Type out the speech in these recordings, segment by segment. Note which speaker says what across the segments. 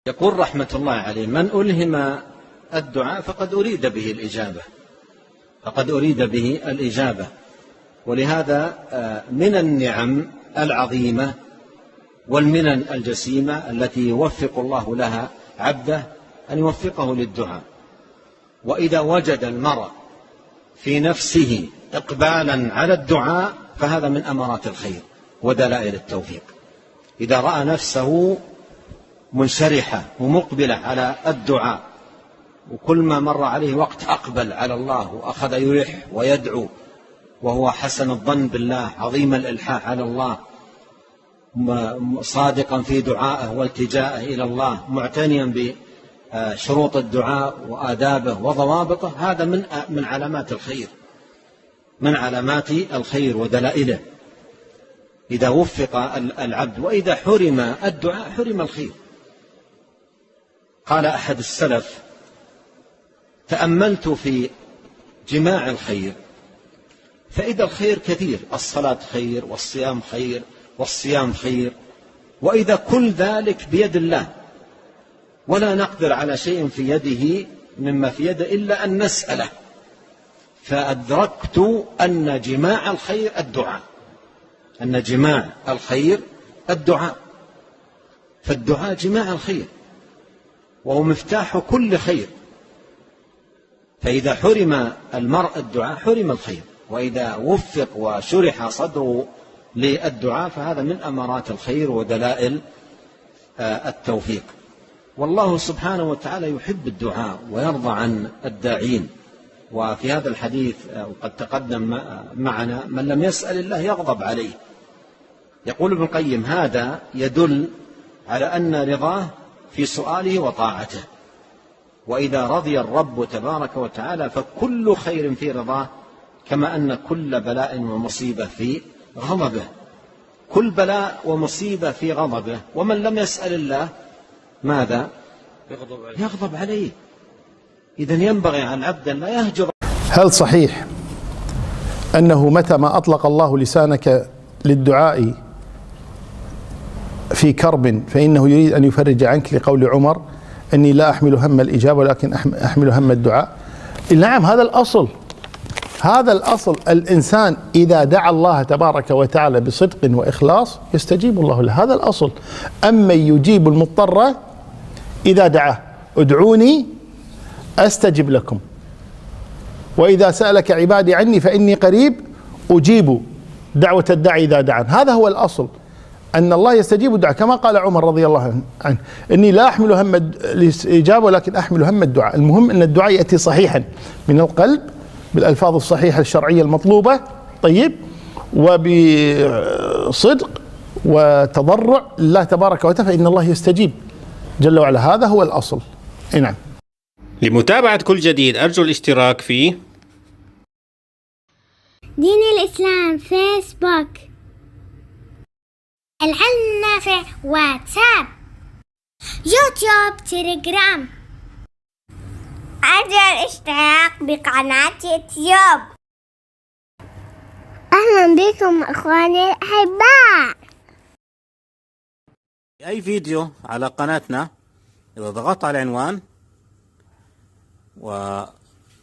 Speaker 1: يقول رحمة الله عليه: من ألهم الدعاء فقد أريد به الإجابة. ولهذا من النعم العظيمة والمنن الجسيمة التي يوفق الله لها عبده أن يوفقه للدعاء. وإذا وجد المرء في نفسه إقبالا على الدعاء فهذا من أمارات الخير ودلائل التوفيق. إذا رأى نفسه منشرحة ومقبلة على الدعاء، وكل ما مر عليه وقت أقبل على الله وأخذ يلح ويدعو وهو حسن الظن بالله، عظيم الإلحاح على الله، صادقا في دعائه والتجائه إلى الله، معتنيا بشروط الدعاء وآدابه وضوابطه، هذا من علامات الخير ودلائله. إذا وفق العبد، وإذا حرم الدعاء حرم الخير. قال أحد السلف: تأملت في جماع الخير فإذا الخير كثير، الصلاة خير، والصيام خير، والصيام خير، وإذا كل ذلك بيد الله ولا نقدر على شيء في يده مما في يده إلا أن نسأله، فأدركت أن جماع الخير الدعاء، فالدعاء جماع الخير وهو مفتاح كل خير. فإذا حرم المرء الدعاء حرم الخير، وإذا وفق وشرح صدره للدعاء فهذا من أمارات الخير ودلائل التوفيق. والله سبحانه وتعالى يحب الدعاء ويرضى عن الداعين. وفي هذا الحديث وقد تقدم معنا: من لم يسأل الله يغضب عليه. يقول ابن القيم: هذا يدل على أن رضاه في سؤاله وطاعته، وإذا رضي الرب تبارك وتعالى فكل خير في رضاه، كما أن كل بلاء ومصيبة في غضبه. كل بلاء ومصيبة في غضبه، ومن لم يسأل الله ماذا؟ يغضب عليه. إذن ينبغي على العبد أن لا يهجر.
Speaker 2: هل صحيح أنه متى ما أطلق الله لسانك للدعاء في كرب فإنه يريد أن يفرج عنك، لقول عمر: إني لا أحمل هم الإجابة ولكن أحمل هم الدعاء؟ نعم، هذا الأصل. الإنسان إذا دعا الله تبارك وتعالى بصدق وإخلاص يستجيب الله له، هذا الأصل. أما يجيب المضطر إذا دعاه: ادعوني أستجب لكم، وإذا سألك عبادي عني فإني قريب أجيب دعوة الداعي إذا دعان. هذا هو الأصل، أن الله يستجيب الدعاء، كما قال عمر رضي الله عنه: إني لا أحمل هم الإجابة ولكن أحمل هم الدعاء. المهم أن الدعاء يأتي صحيحا من القلب بالألفاظ الصحيحة الشرعية المطلوبة، طيب، وبصدق وتضرع لله تبارك وتعالى، فإن الله يستجيب جل وعلا. هذا هو الأصل. نعم.
Speaker 3: لمتابعة كل جديد أرجو الاشتراك في
Speaker 4: دين الإسلام فيسبوك، العلم النافع واتساب، يوتيوب، تليجرام. أرجو الاشتراك بقناة يوتيوب. أهلا بكم أخواني الأحباء.
Speaker 3: أي فيديو على قناتنا إذا ضغطت على العنوان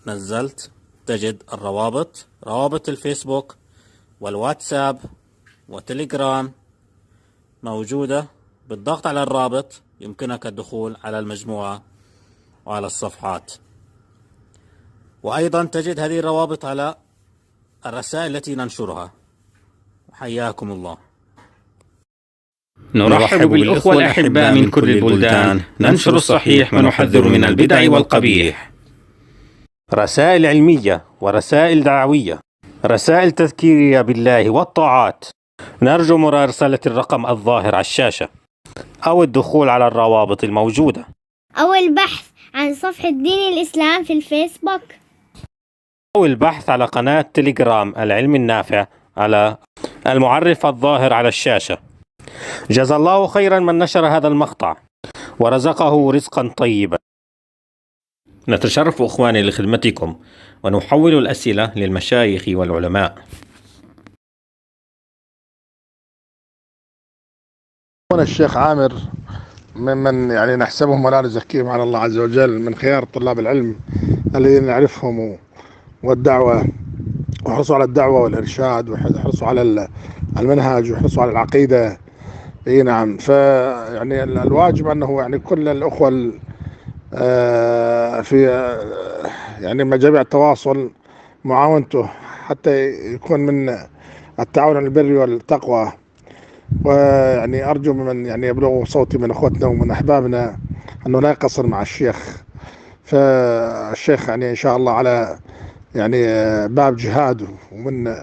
Speaker 3: ونزلت تجد روابط الفيسبوك والواتساب وتليجرام موجودة. بالضغط على الرابط يمكنك الدخول على المجموعة وعلى الصفحات، وأيضا تجد هذه الروابط على الرسائل التي ننشرها. حياكم الله.
Speaker 5: نرحب بالأخوة الأحباء من كل البلدان، ننشر الصحيح ونحذر من البدع والقبيح.
Speaker 3: رسائل علمية ورسائل دعوية، رسائل تذكيرية بالله والطاعات. نرجو مراسلة الرقم الظاهر على الشاشة أو الدخول على الروابط الموجودة،
Speaker 4: أو البحث عن صفحة دين الإسلام في الفيسبوك،
Speaker 3: أو البحث على قناة تليجرام العلم النافع على المعرف الظاهر على الشاشة. جزا الله خيرا من نشر هذا المقطع ورزقه رزقا طيبا. نتشرف أخواني لخدمتكم ونحول الأسئلة للمشايخ والعلماء.
Speaker 2: الشيخ عامر ممن يعني نحسبهم ولا نزكيهم على الله عز وجل، من خيار طلاب العلم الذين نعرفهم والدعوة، وحرصوا على الدعوة والإرشاد، وحرصوا على المنهج، وحرصوا على العقيدة. اي نعم. فيعني الواجب انه يعني كل الاخوة في يعني مجاميع التواصل معاونته حتى يكون من التعاون على البر والتقوى. ويعني ارجو من يعني يبلغ صوتي من اخوتنا ومن احبابنا انه لا يقصر مع الشيخ. فالشيخ يعني ان شاء الله على يعني باب جهاد، ومن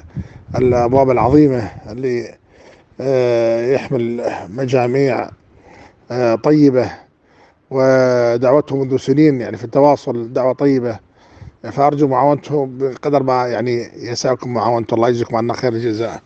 Speaker 2: الابواب العظيمة اللي يحمل مجاميع طيبة، ودعوته منذ سنين يعني في التواصل دعوة طيبة. فأرجو معاونته بقدر ما يعني يسعكم معاونته. الله يجزيكم عنا خير الجزاء.